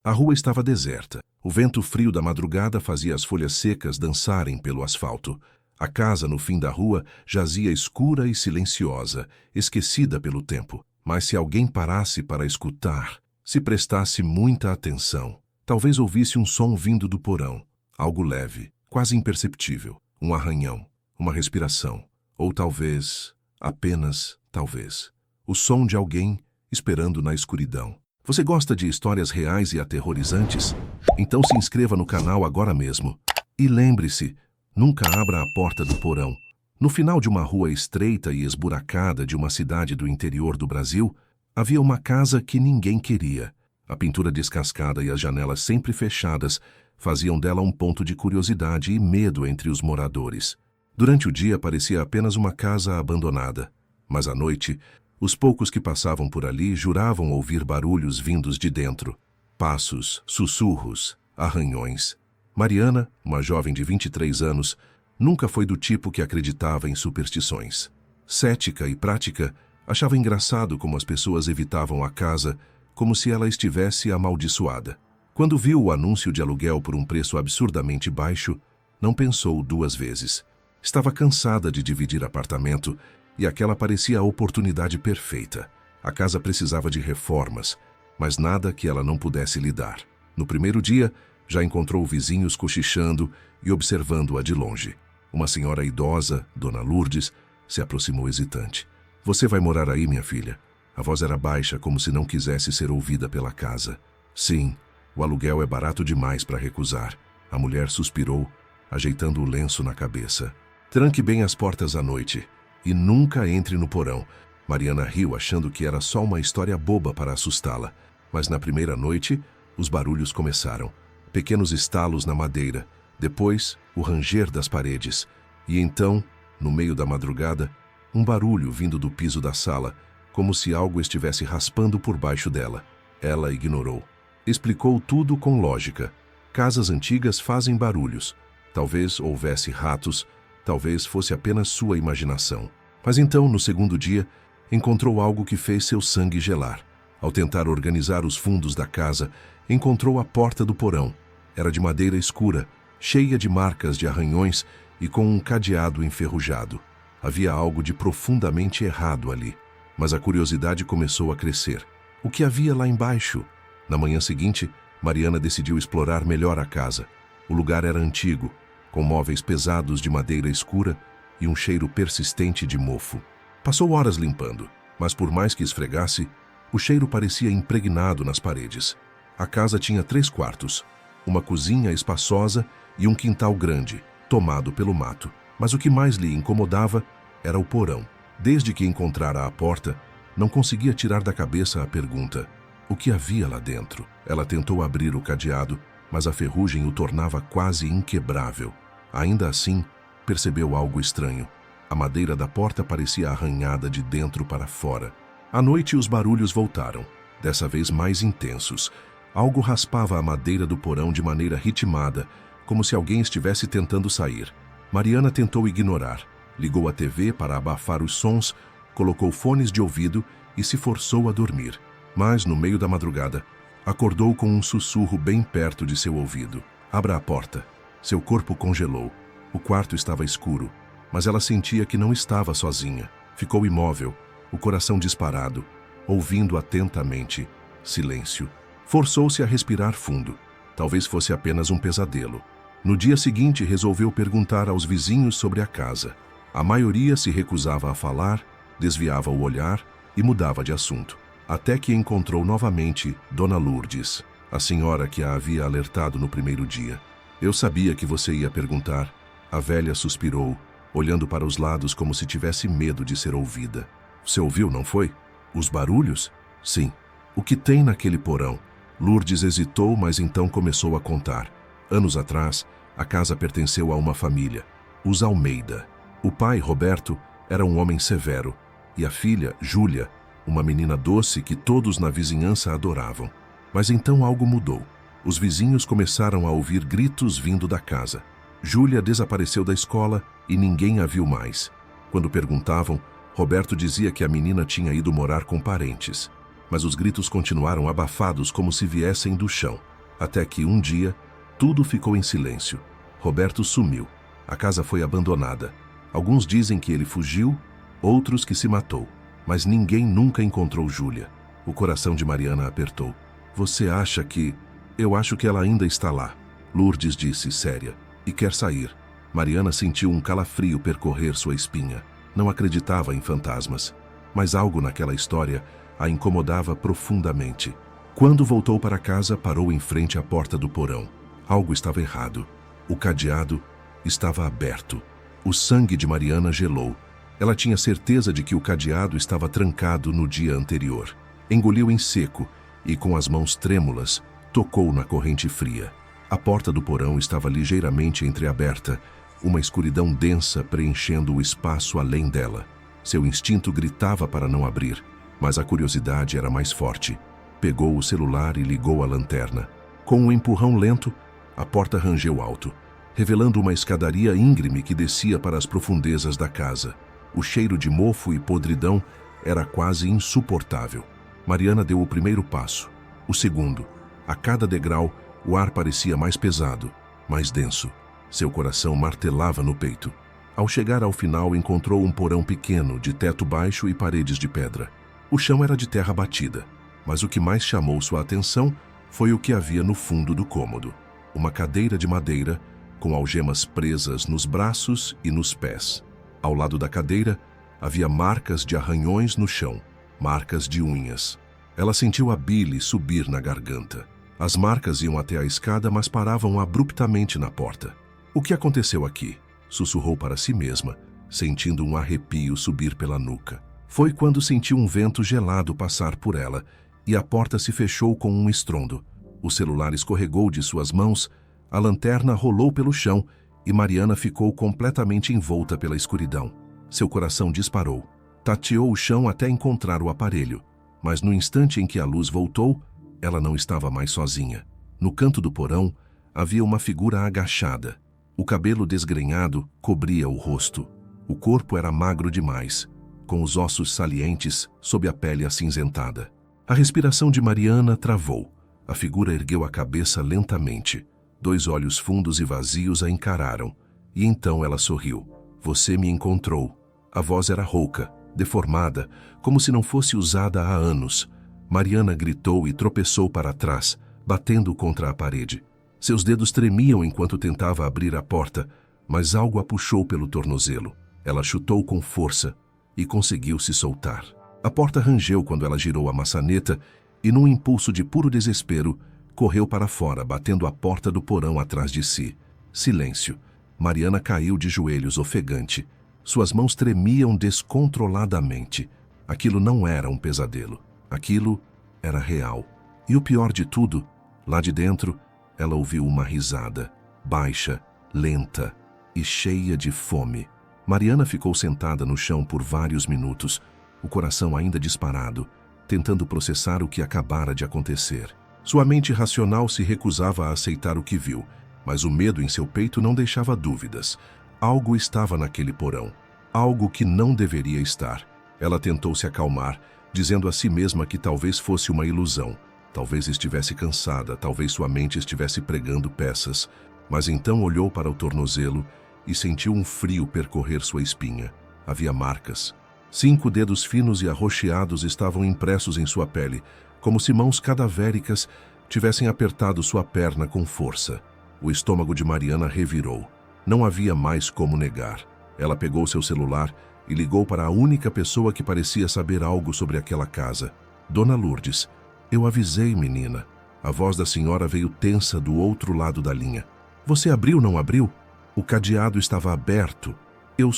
A rua estava deserta. O vento frio da madrugada fazia as folhas secas dançarem pelo asfalto. A casa no fim da rua jazia escura e silenciosa, esquecida pelo tempo. Mas se alguém parasse para escutar, se prestasse muita atenção, talvez ouvisse um som vindo do porão. Algo leve, quase imperceptível. Um arranhão, uma respiração. Ou talvez, apenas talvez, o som de alguém esperando na escuridão. Você gosta de histórias reais e aterrorizantes? Então se inscreva no canal agora mesmo. E lembre-se, nunca abra a porta do porão. No final de uma rua estreita e esburacada de uma cidade do interior do Brasil, havia uma casa que ninguém queria. A pintura descascada e as janelas sempre fechadas faziam dela um ponto de curiosidade e medo entre os moradores. Durante o dia parecia apenas uma casa abandonada, mas à noite, os poucos que passavam por ali juravam ouvir barulhos vindos de dentro. Passos, sussurros, arranhões. Mariana, uma jovem de 23 anos, nunca foi do tipo que acreditava em superstições. Cética e prática, achava engraçado como as pessoas evitavam a casa, como se ela estivesse amaldiçoada. Quando viu o anúncio de aluguel por um preço absurdamente baixo, não pensou duas vezes. Estava cansada de dividir apartamento e aquela parecia a oportunidade perfeita. A casa precisava de reformas, mas nada que ela não pudesse lidar. No primeiro dia, já encontrou vizinhos cochichando e observando-a de longe. Uma senhora idosa, Dona Lourdes, se aproximou hesitante. "Você vai morar aí, minha filha?" A voz era baixa, como se não quisesse ser ouvida pela casa. "Sim, o aluguel é barato demais para recusar." A mulher suspirou, ajeitando o lenço na cabeça. "Tranque bem as portas à noite e nunca entre no porão." Mariana riu, achando que era só uma história boba para assustá-la. Mas na primeira noite, os barulhos começaram. Pequenos estalos na madeira, depois o ranger das paredes. E então, no meio da madrugada, um barulho vindo do piso da sala, como se algo estivesse raspando por baixo dela. Ela ignorou. Explicou tudo com lógica. Casas antigas fazem barulhos. Talvez houvesse ratos, talvez fosse apenas sua imaginação. Mas então, no segundo dia, encontrou algo que fez seu sangue gelar. Ao tentar organizar os fundos da casa, encontrou a porta do porão. Era de madeira escura, cheia de marcas de arranhões e com um cadeado enferrujado. Havia algo de profundamente errado ali. Mas a curiosidade começou a crescer. O que havia lá embaixo? Na manhã seguinte, Mariana decidiu explorar melhor a casa. O lugar era antigo, com móveis pesados de madeira escura e um cheiro persistente de mofo. Passou horas limpando, mas por mais que esfregasse, o cheiro parecia impregnado nas paredes. A casa tinha 3 quartos, uma cozinha espaçosa e um quintal grande, tomado pelo mato. Mas o que mais lhe incomodava era o porão. Desde que encontrara a porta, não conseguia tirar da cabeça a pergunta: o que havia lá dentro? Ela tentou abrir o cadeado, mas a ferrugem o tornava quase inquebrável. Ainda assim, percebeu algo estranho. A madeira da porta parecia arranhada de dentro para fora. À noite, os barulhos voltaram, dessa vez mais intensos. Algo raspava a madeira do porão de maneira ritmada, como se alguém estivesse tentando sair. Mariana tentou ignorar. Ligou a TV para abafar os sons, colocou fones de ouvido e se forçou a dormir. Mas, no meio da madrugada, acordou com um sussurro bem perto de seu ouvido. "Abra a porta." Seu corpo congelou. O quarto estava escuro, mas ela sentia que não estava sozinha. Ficou imóvel, o coração disparado, ouvindo atentamente. Silêncio. Forçou-se a respirar fundo. Talvez fosse apenas um pesadelo. No dia seguinte, resolveu perguntar aos vizinhos sobre a casa. A maioria se recusava a falar, desviava o olhar e mudava de assunto. Até que encontrou novamente Dona Lourdes, a senhora que a havia alertado no primeiro dia. "Eu sabia que você ia perguntar." A velha suspirou, olhando para os lados como se tivesse medo de ser ouvida. "Você ouviu, não foi? Os barulhos?" "Sim." "O que tem naquele porão?" Lourdes hesitou, mas então começou a contar. Anos atrás, a casa pertenceu a uma família, os Almeida. O pai, Roberto, era um homem severo, e a filha, Júlia, uma menina doce que todos na vizinhança adoravam. Mas então algo mudou. Os vizinhos começaram a ouvir gritos vindo da casa. Júlia desapareceu da escola e ninguém a viu mais. Quando perguntavam, Roberto dizia que a menina tinha ido morar com parentes. Mas os gritos continuaram abafados como se viessem do chão. Até que um dia, tudo ficou em silêncio. Roberto sumiu. A casa foi abandonada. Alguns dizem que ele fugiu, outros que se matou. Mas ninguém nunca encontrou Júlia. O coração de Mariana apertou. Você acha que... Eu acho que ela ainda está lá. Lourdes disse, séria. E quer sair. Mariana sentiu um calafrio percorrer sua espinha. Não acreditava em fantasmas. Mas algo naquela história a incomodava profundamente. Quando voltou para casa, parou em frente à porta do porão. Algo estava errado. O cadeado estava aberto. O sangue de Mariana gelou. Ela tinha certeza de que o cadeado estava trancado no dia anterior. Engoliu em seco e, com as mãos trêmulas, tocou na corrente fria. A porta do porão estava ligeiramente entreaberta, uma escuridão densa preenchendo o espaço além dela. Seu instinto gritava para não abrir, mas a curiosidade era mais forte. Pegou o celular e ligou a lanterna. Com um empurrão lento, a porta rangeu alto, revelando uma escadaria íngreme que descia para as profundezas da casa. O cheiro de mofo e podridão era quase insuportável. Mariana deu o primeiro passo, o segundo. A cada degrau, o ar parecia mais pesado, mais denso. Seu coração martelava no peito. Ao chegar ao final, encontrou um porão pequeno, de teto baixo e paredes de pedra. O chão era de terra batida, mas o que mais chamou sua atenção foi o que havia no fundo do cômodo. Uma cadeira de madeira, com algemas presas nos braços e nos pés. Ao lado da cadeira, havia marcas de arranhões no chão, marcas de unhas. Ela sentiu a bile subir na garganta. As marcas iam até a escada, mas paravam abruptamente na porta. O que aconteceu aqui? Sussurrou para si mesma, sentindo um arrepio subir pela nuca. Foi quando sentiu um vento gelado passar por ela e a porta se fechou com um estrondo. O celular escorregou de suas mãos, a lanterna rolou pelo chão e Mariana ficou completamente envolta pela escuridão. Seu coração disparou. Tateou o chão até encontrar o aparelho, mas no instante em que a luz voltou, ela não estava mais sozinha. No canto do porão, havia uma figura agachada. O cabelo desgrenhado cobria o rosto. O corpo era magro demais, com os ossos salientes sob a pele acinzentada. A respiração de Mariana travou. A figura ergueu a cabeça lentamente. 2 olhos fundos e vazios a encararam. E então ela sorriu. Você me encontrou. A voz era rouca, deformada, como se não fosse usada há anos. Mariana gritou e tropeçou para trás, batendo contra a parede. Seus dedos tremiam enquanto tentava abrir a porta, mas algo a puxou pelo tornozelo. Ela chutou com força e conseguiu se soltar. A porta rangeu quando ela girou a maçaneta e, num impulso de puro desespero, correu para fora, batendo a porta do porão atrás de si. Silêncio. Mariana caiu de joelhos ofegante. Suas mãos tremiam descontroladamente. Aquilo não era um pesadelo. Aquilo era real. E o pior de tudo, lá de dentro, ela ouviu uma risada, baixa, lenta e cheia de fome. Mariana ficou sentada no chão por vários minutos, o coração ainda disparado, tentando processar o que acabara de acontecer. Sua mente racional se recusava a aceitar o que viu, mas o medo em seu peito não deixava dúvidas. Algo estava naquele porão, algo que não deveria estar. Ela tentou se acalmar, dizendo a si mesma que talvez fosse uma ilusão. Talvez estivesse cansada, talvez sua mente estivesse pregando peças. Mas então olhou para o tornozelo e sentiu um frio percorrer sua espinha. Havia marcas. 5 dedos finos e arroxeados estavam impressos em sua pele, como se mãos cadavéricas tivessem apertado sua perna com força. O estômago de Mariana revirou. Não havia mais como negar. Ela pegou seu celular e ligou para a única pessoa que parecia saber algo sobre aquela casa. Dona Lourdes. Eu avisei, menina. A voz da senhora veio tensa do outro lado da linha. Você abriu, não abriu? O cadeado estava aberto. Eu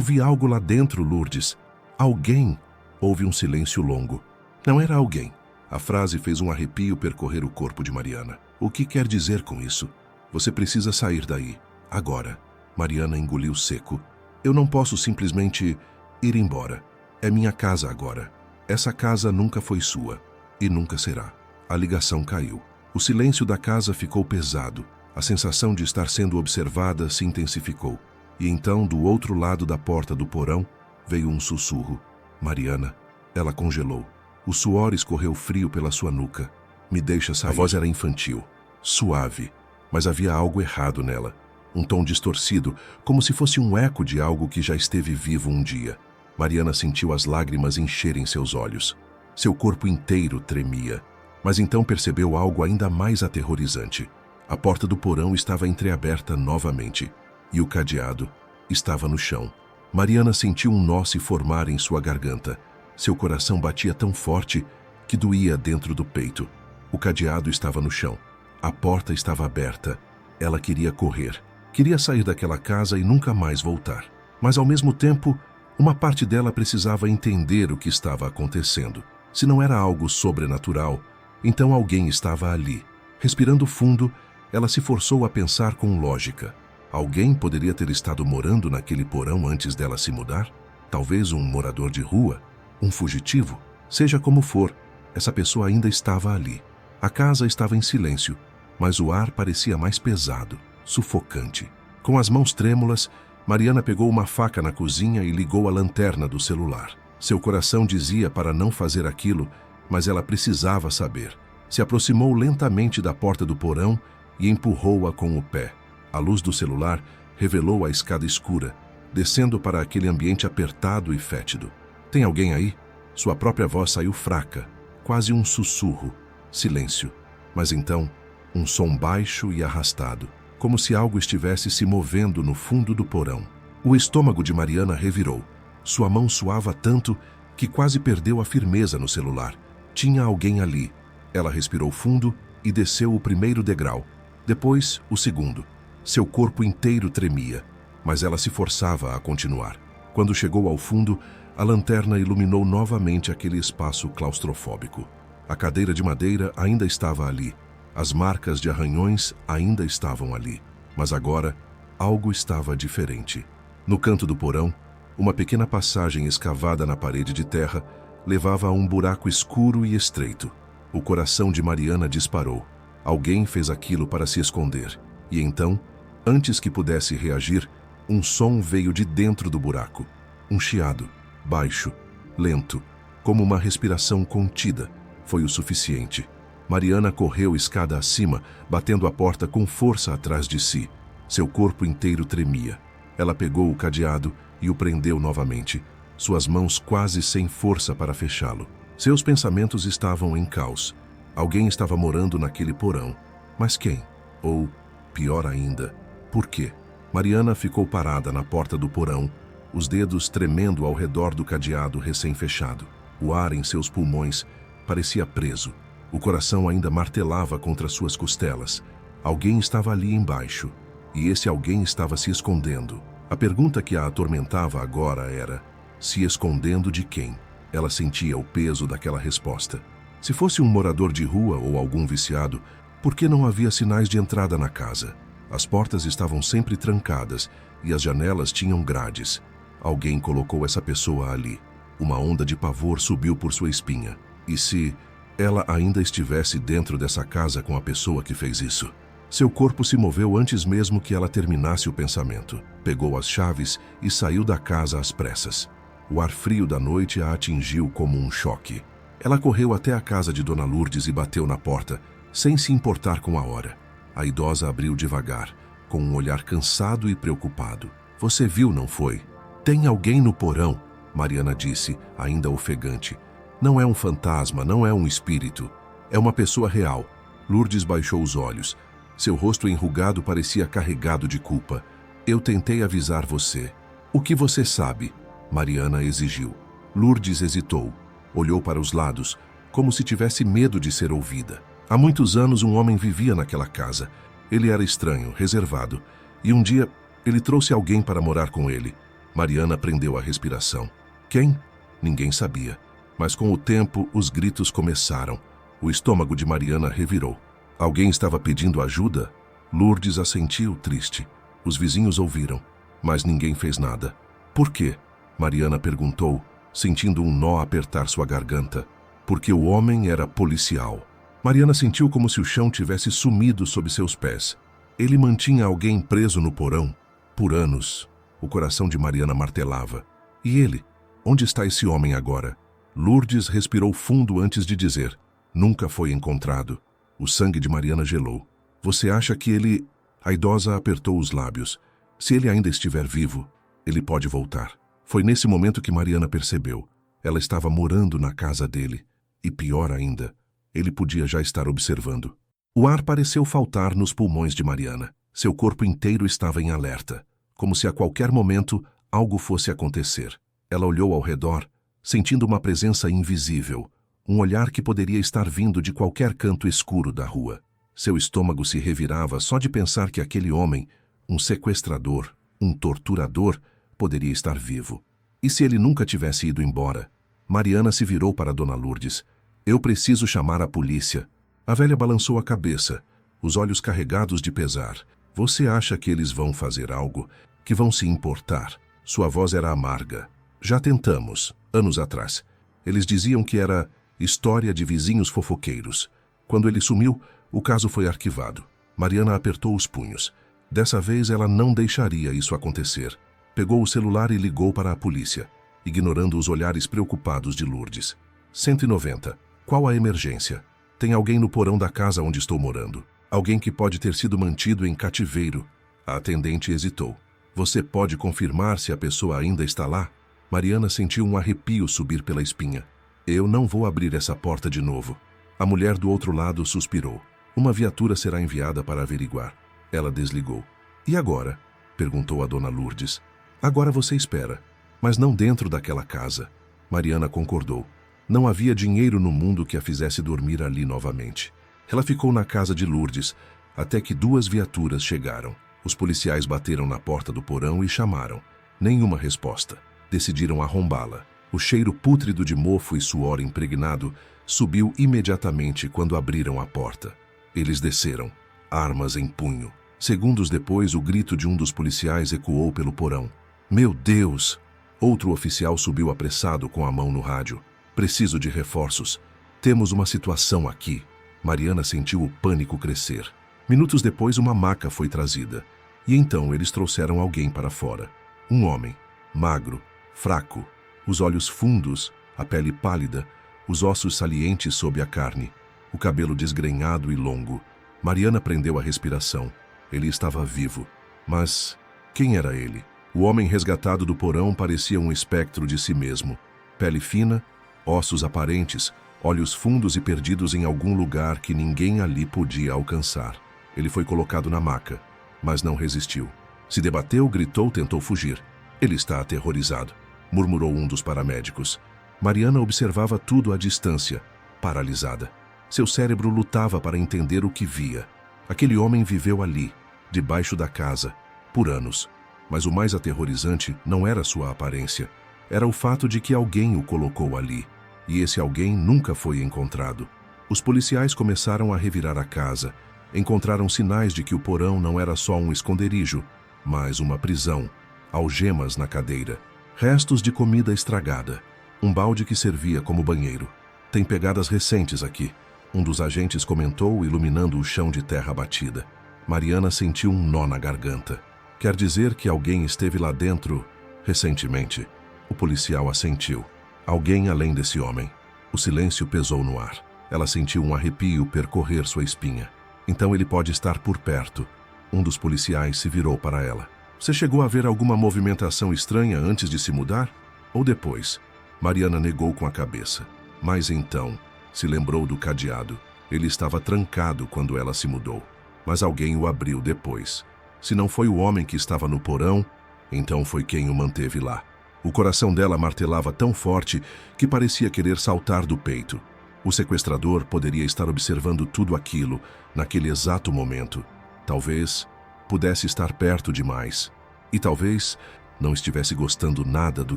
vi algo lá dentro, Lourdes. Alguém. Houve um silêncio longo. Não era alguém. A frase fez um arrepio percorrer o corpo de Mariana. O que quer dizer com isso? Você precisa sair daí. Agora. Mariana engoliu seco. Eu não posso simplesmente ir embora. É minha casa agora. Essa casa nunca foi sua. E nunca será. A ligação caiu. O silêncio da casa ficou pesado. A sensação de estar sendo observada se intensificou. E então, do outro lado da porta do porão, veio um sussurro. Mariana. Ela congelou. O suor escorreu frio pela sua nuca. Me deixa sair. A voz era infantil, suave, mas havia algo errado nela. Um tom distorcido, como se fosse um eco de algo que já esteve vivo um dia. Mariana sentiu as lágrimas encherem seus olhos. Seu corpo inteiro tremia. Mas então percebeu algo ainda mais aterrorizante. A porta do porão estava entreaberta novamente, e o cadeado estava no chão. Mariana sentiu um nó se formar em sua garganta. Seu coração batia tão forte que doía dentro do peito. O cadeado estava no chão. A porta estava aberta. Ela queria correr. Queria sair daquela casa e nunca mais voltar. Mas ao mesmo tempo, uma parte dela precisava entender o que estava acontecendo. Se não era algo sobrenatural, então alguém estava ali. Respirando fundo, ela se forçou a pensar com lógica. Alguém poderia ter estado morando naquele porão antes dela se mudar? Talvez um morador de rua? Um fugitivo? Seja como for, essa pessoa ainda estava ali. A casa estava em silêncio, mas o ar parecia mais pesado, sufocante. Com as mãos trêmulas, Mariana pegou uma faca na cozinha e ligou a lanterna do celular. Seu coração dizia para não fazer aquilo, mas ela precisava saber. Se aproximou lentamente da porta do porão e empurrou-a com o pé. A luz do celular revelou a escada escura, descendo para aquele ambiente apertado e fétido. Tem alguém aí? Sua própria voz saiu fraca, quase um sussurro. Silêncio. Mas então, um som baixo e arrastado, como se algo estivesse se movendo no fundo do porão. O estômago de Mariana revirou. Sua mão suava tanto que quase perdeu a firmeza no celular. Tinha alguém ali. Ela respirou fundo e desceu o primeiro degrau. Depois, o segundo. Seu corpo inteiro tremia, mas ela se forçava a continuar. Quando chegou ao fundo, a lanterna iluminou novamente aquele espaço claustrofóbico. A cadeira de madeira ainda estava ali. As marcas de arranhões ainda estavam ali. Mas agora, algo estava diferente. No canto do porão, uma pequena passagem escavada na parede de terra levava a um buraco escuro e estreito. O coração de Mariana disparou. Alguém fez aquilo para se esconder. E então, antes que pudesse reagir, um som veio de dentro do buraco. Um chiado, baixo, lento, como uma respiração contida. Foi o suficiente. Mariana correu escada acima, batendo a porta com força atrás de si. Seu corpo inteiro tremia. Ela pegou o cadeado e o prendeu novamente, suas mãos quase sem força para fechá-lo. Seus pensamentos estavam em caos. Alguém estava morando naquele porão. Mas quem? Ou, pior ainda, por quê? Mariana ficou parada na porta do porão, os dedos tremendo ao redor do cadeado recém-fechado. O ar em seus pulmões parecia preso. O coração ainda martelava contra suas costelas. Alguém estava ali embaixo, e esse alguém estava se escondendo. A pergunta que a atormentava agora era: se escondendo de quem? Ela sentia o peso daquela resposta. Se fosse um morador de rua ou algum viciado, por que não havia sinais de entrada na casa? As portas estavam sempre trancadas e as janelas tinham grades. Alguém colocou essa pessoa ali. Uma onda de pavor subiu por sua espinha. E se ela ainda estivesse dentro dessa casa com a pessoa que fez isso? Seu corpo se moveu antes mesmo que ela terminasse o pensamento. Pegou as chaves e saiu da casa às pressas. O ar frio da noite a atingiu como um choque. Ela correu até a casa de Dona Lourdes e bateu na porta, sem se importar com a hora. A idosa abriu devagar, com um olhar cansado e preocupado. Você viu, não foi? Tem alguém no porão, Mariana disse, ainda ofegante. Não é um fantasma, não é um espírito. É uma pessoa real. Lourdes baixou os olhos. Seu rosto enrugado parecia carregado de culpa. Eu tentei avisar você. O que você sabe? Mariana exigiu. Lourdes hesitou. Olhou para os lados, como se tivesse medo de ser ouvida. Há muitos anos um homem vivia naquela casa. Ele era estranho, reservado. E um dia, ele trouxe alguém para morar com ele. Mariana prendeu a respiração. Quem? Ninguém sabia. Mas com o tempo, os gritos começaram. O estômago de Mariana revirou. Alguém estava pedindo ajuda? Lourdes assentiu, triste. Os vizinhos ouviram, mas ninguém fez nada. Por quê? Mariana perguntou, sentindo um nó apertar sua garganta. Porque o homem era policial. Mariana sentiu como se o chão tivesse sumido sob seus pés. Ele mantinha alguém preso no porão por anos. O coração de Mariana martelava. E ele? Onde está esse homem agora? Lourdes respirou fundo antes de dizer. Nunca foi encontrado. O sangue de Mariana gelou. Você acha que ele... A idosa apertou os lábios. Se ele ainda estiver vivo, ele pode voltar. Foi nesse momento que Mariana percebeu. Ela estava morando na casa dele. E pior ainda, ele podia já estar observando. O ar pareceu faltar nos pulmões de Mariana. Seu corpo inteiro estava em alerta, como se a qualquer momento algo fosse acontecer. Ela olhou ao redor, sentindo uma presença invisível, um olhar que poderia estar vindo de qualquer canto escuro da rua. Seu estômago se revirava só de pensar que aquele homem, um sequestrador, um torturador, poderia estar vivo. E se ele nunca tivesse ido embora? Mariana se virou para Dona Lourdes. Eu preciso chamar a polícia. A velha balançou a cabeça, os olhos carregados de pesar. Você acha que eles vão fazer algo, que vão se importar? Sua voz era amarga. Já tentamos, anos atrás. Eles diziam que era história de vizinhos fofoqueiros. Quando ele sumiu, o caso foi arquivado. Mariana apertou os punhos. Dessa vez ela não deixaria isso acontecer. Pegou o celular e ligou para a polícia, ignorando os olhares preocupados de Lourdes. 190. Qual a emergência? Tem alguém no porão da casa onde estou morando. Alguém que pode ter sido mantido em cativeiro. A atendente hesitou. Você pode confirmar se a pessoa ainda está lá? Mariana sentiu um arrepio subir pela espinha. Eu não vou abrir essa porta de novo. A mulher do outro lado suspirou. Uma viatura será enviada para averiguar. Ela desligou. E agora? Perguntou a Dona Lourdes. Agora você espera, mas não dentro daquela casa. Mariana concordou. Não havia dinheiro no mundo que a fizesse dormir ali novamente. Ela ficou na casa de Lourdes, até que 2 viaturas chegaram. Os policiais bateram na porta do porão e chamaram. Nenhuma resposta. Decidiram arrombá-la. O cheiro pútrido de mofo e suor impregnado subiu imediatamente quando abriram a porta. Eles desceram, armas em punho. Segundos depois, o grito de um dos policiais ecoou pelo porão. Meu Deus! Outro oficial subiu apressado com a mão no rádio. Preciso de reforços. Temos uma situação aqui. Mariana sentiu o pânico crescer. Minutos depois, uma maca foi trazida. E então eles trouxeram alguém para fora. Um homem, magro, fraco, os olhos fundos, a pele pálida, os ossos salientes sob a carne, o cabelo desgrenhado e longo. Mariana prendeu a respiração. Ele estava vivo. Mas quem era ele? O homem resgatado do porão parecia um espectro de si mesmo. Pele fina, ossos aparentes, olhos fundos e perdidos em algum lugar que ninguém ali podia alcançar. Ele foi colocado na maca, mas não resistiu. Se debateu, gritou, tentou fugir. Ele está aterrorizado, murmurou um dos paramédicos. Mariana observava tudo à distância, paralisada. Seu cérebro lutava para entender o que via. Aquele homem viveu ali, debaixo da casa, por anos. Mas o mais aterrorizante não era sua aparência. Era o fato de que alguém o colocou ali. E esse alguém nunca foi encontrado. Os policiais começaram a revirar a casa. Encontraram sinais de que o porão não era só um esconderijo, mas uma prisão. Algemas na cadeira. Restos de comida estragada. Um balde que servia como banheiro. Tem pegadas recentes aqui. Um dos agentes comentou, iluminando o chão de terra batida. Mariana sentiu um nó na garganta. Quer dizer que alguém esteve lá dentro recentemente? O policial assentiu. Alguém além desse homem. O silêncio pesou no ar. Ela sentiu um arrepio percorrer sua espinha. Então ele pode estar por perto. Um dos policiais se virou para ela. Você chegou a ver alguma movimentação estranha antes de se mudar? Ou depois? Mariana negou com a cabeça. Mas então, se lembrou do cadeado. Ele estava trancado quando ela se mudou. Mas alguém o abriu depois. Se não foi o homem que estava no porão, então foi quem o manteve lá. O coração dela martelava tão forte que parecia querer saltar do peito. O sequestrador poderia estar observando tudo aquilo naquele exato momento. Talvez pudesse estar perto demais. E talvez não estivesse gostando nada do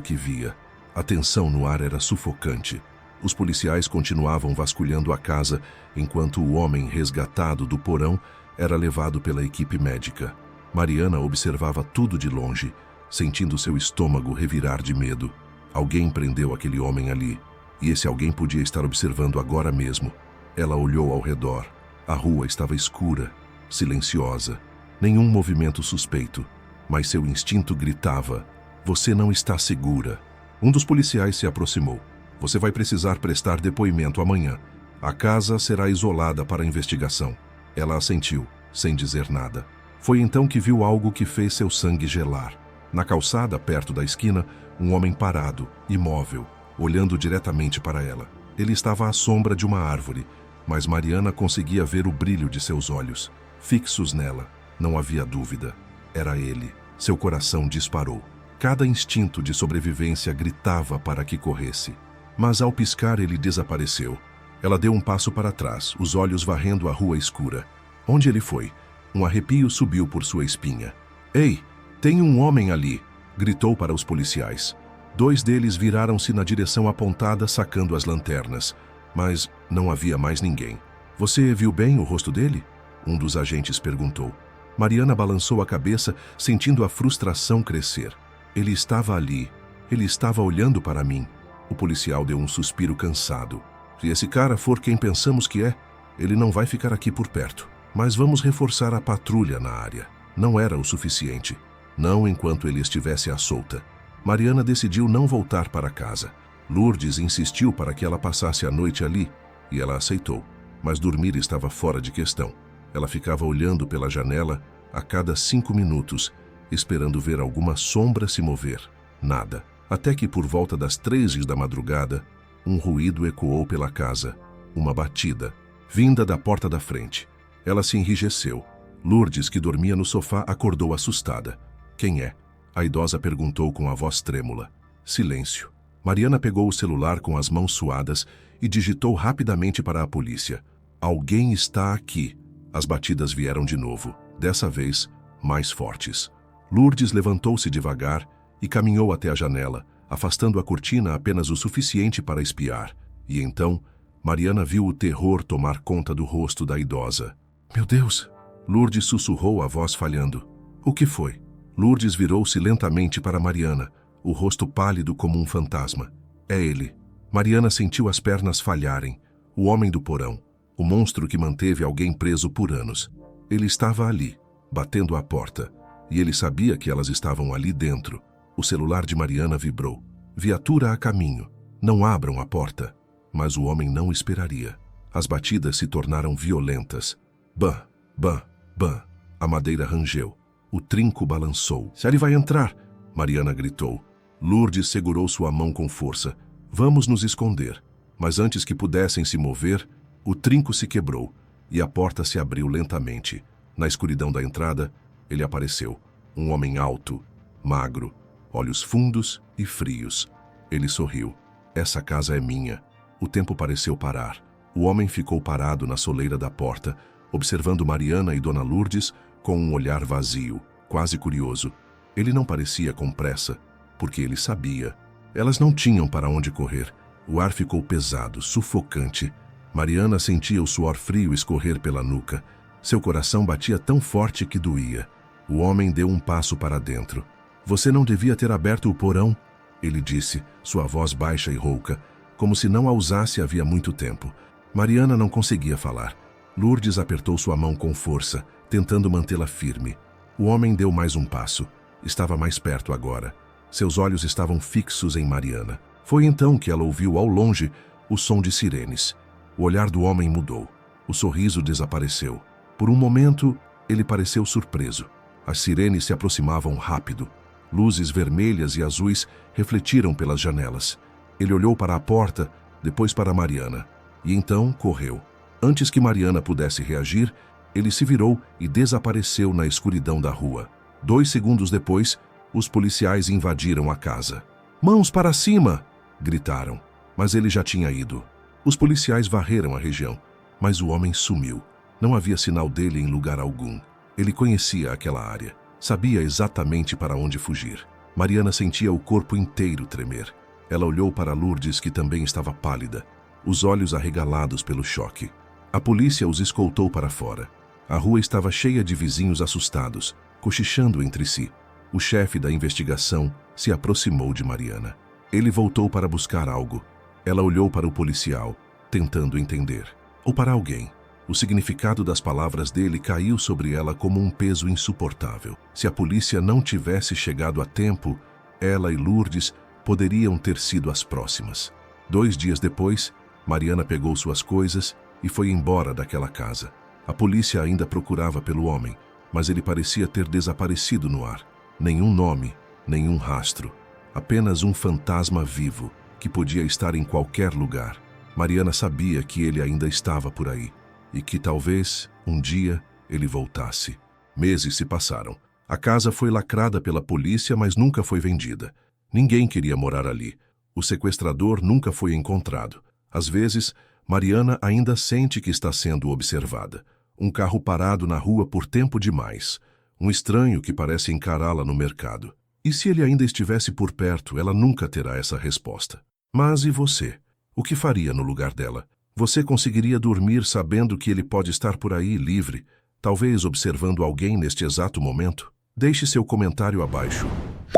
que via. A tensão no ar era sufocante. Os policiais continuavam vasculhando a casa enquanto o homem resgatado do porão era levado pela equipe médica. Mariana observava tudo de longe, sentindo seu estômago revirar de medo. Alguém prendeu aquele homem ali, e esse alguém podia estar observando agora mesmo. Ela olhou ao redor. A rua estava escura, silenciosa. Nenhum movimento suspeito, mas seu instinto gritava: você não está segura. Um dos policiais se aproximou. Você vai precisar prestar depoimento amanhã. A casa será isolada para a investigação. Ela assentiu, sem dizer nada. Foi então que viu algo que fez seu sangue gelar. Na calçada, perto da esquina, um homem parado, imóvel, olhando diretamente para ela. Ele estava à sombra de uma árvore, mas Mariana conseguia ver o brilho de seus olhos, fixos nela. Não havia dúvida. Era ele. Seu coração disparou. Cada instinto de sobrevivência gritava para que corresse. Mas ao piscar, ele desapareceu. Ela deu um passo para trás, os olhos varrendo a rua escura. Onde ele foi? Um arrepio subiu por sua espinha. Ei, tem um homem ali! Gritou para os policiais. 2 deles viraram-se na direção apontada, sacando as lanternas. Mas não havia mais ninguém. Você viu bem o rosto dele? Um dos agentes perguntou. Mariana balançou a cabeça, sentindo a frustração crescer. Ele estava ali. Ele estava olhando para mim. O policial deu um suspiro cansado. Se esse cara for quem pensamos que é, ele não vai ficar aqui por perto. Mas vamos reforçar a patrulha na área. Não era o suficiente. Não enquanto ele estivesse à solta. Mariana decidiu não voltar para casa. Lourdes insistiu para que ela passasse a noite ali, e ela aceitou. Mas dormir estava fora de questão. Ela ficava olhando pela janela a cada 5 minutos, esperando ver alguma sombra se mover. Nada. Até que por volta das 3 da madrugada, um ruído ecoou pela casa. Uma batida, vinda da porta da frente. Ela se enrijeceu. Lourdes, que dormia no sofá, acordou assustada. Quem é? A idosa perguntou com a voz trêmula. Silêncio. Mariana pegou o celular com as mãos suadas e digitou rapidamente para a polícia. Alguém está aqui. As batidas vieram de novo, dessa vez mais fortes. Lourdes levantou-se devagar e caminhou até a janela, afastando a cortina apenas o suficiente para espiar. E então, Mariana viu o terror tomar conta do rosto da idosa. Meu Deus! Lourdes sussurrou, a voz falhando. O que foi? Lourdes virou-se lentamente para Mariana, o rosto pálido como um fantasma. É ele. Mariana sentiu as pernas falharem. O homem do porão. O monstro que manteve alguém preso por anos. Ele estava ali, batendo à porta. E ele sabia que elas estavam ali dentro. O celular de Mariana vibrou. Viatura a caminho. Não abram a porta. Mas o homem não esperaria. As batidas se tornaram violentas. Bam, bam, bam. A madeira rangeu. O trinco balançou. Se ele vai entrar, Mariana gritou. Lourdes segurou sua mão com força. Vamos nos esconder. Mas antes que pudessem se mover, o trinco se quebrou e a porta se abriu lentamente. Na escuridão da entrada, ele apareceu. Um homem alto, magro, olhos fundos e frios. Ele sorriu. Essa casa é minha. O tempo pareceu parar. O homem ficou parado na soleira da porta, observando Mariana e Dona Lourdes com um olhar vazio, quase curioso. Ele não parecia com pressa, porque ele sabia. Elas não tinham para onde correr. O ar ficou pesado, sufocante. Mariana sentia o suor frio escorrer pela nuca. Seu coração batia tão forte que doía. O homem deu um passo para dentro. Você não devia ter aberto o porão, ele disse, sua voz baixa e rouca, como se não a usasse havia muito tempo. Mariana não conseguia falar. Lourdes apertou sua mão com força, tentando mantê-la firme. O homem deu mais um passo. Estava mais perto agora. Seus olhos estavam fixos em Mariana. Foi então que ela ouviu ao longe o som de sirenes. O olhar do homem mudou. O sorriso desapareceu. Por um momento, ele pareceu surpreso. As sirenes se aproximavam rápido. Luzes vermelhas e azuis refletiram pelas janelas. Ele olhou para a porta, depois para Mariana. E então correu. Antes que Mariana pudesse reagir, ele se virou e desapareceu na escuridão da rua. 2 segundos depois, os policiais invadiram a casa. Mãos para cima! Gritaram. Mas ele já tinha ido. Os policiais varreram a região, mas o homem sumiu. Não havia sinal dele em lugar algum. Ele conhecia aquela área. Sabia exatamente para onde fugir. Mariana sentia o corpo inteiro tremer. Ela olhou para Lourdes, que também estava pálida, os olhos arregalados pelo choque. A polícia os escoltou para fora. A rua estava cheia de vizinhos assustados, cochichando entre si. O chefe da investigação se aproximou de Mariana. Ele voltou para buscar algo. Ela olhou para o policial, tentando entender. Ou para alguém. O significado das palavras dele caiu sobre ela como um peso insuportável. Se a polícia não tivesse chegado a tempo, ela e Lourdes poderiam ter sido as próximas. 2 dias depois, Mariana pegou suas coisas e foi embora daquela casa. A polícia ainda procurava pelo homem, mas ele parecia ter desaparecido no ar. Nenhum nome, nenhum rastro. Apenas um fantasma vivo, que podia estar em qualquer lugar. Mariana sabia que ele ainda estava por aí, e que talvez, um dia, ele voltasse. Meses se passaram. A casa foi lacrada pela polícia, mas nunca foi vendida. Ninguém queria morar ali. O sequestrador nunca foi encontrado. Às vezes, Mariana ainda sente que está sendo observada. Um carro parado na rua por tempo demais. Um estranho que parece encará-la no mercado. E se ele ainda estivesse por perto, ela nunca terá essa resposta. Mas e você? O que faria no lugar dela? Você conseguiria dormir sabendo que ele pode estar por aí, livre, talvez observando alguém neste exato momento? Deixe seu comentário abaixo.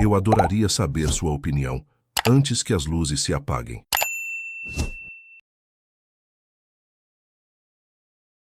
Eu adoraria saber sua opinião, antes que as luzes se apaguem.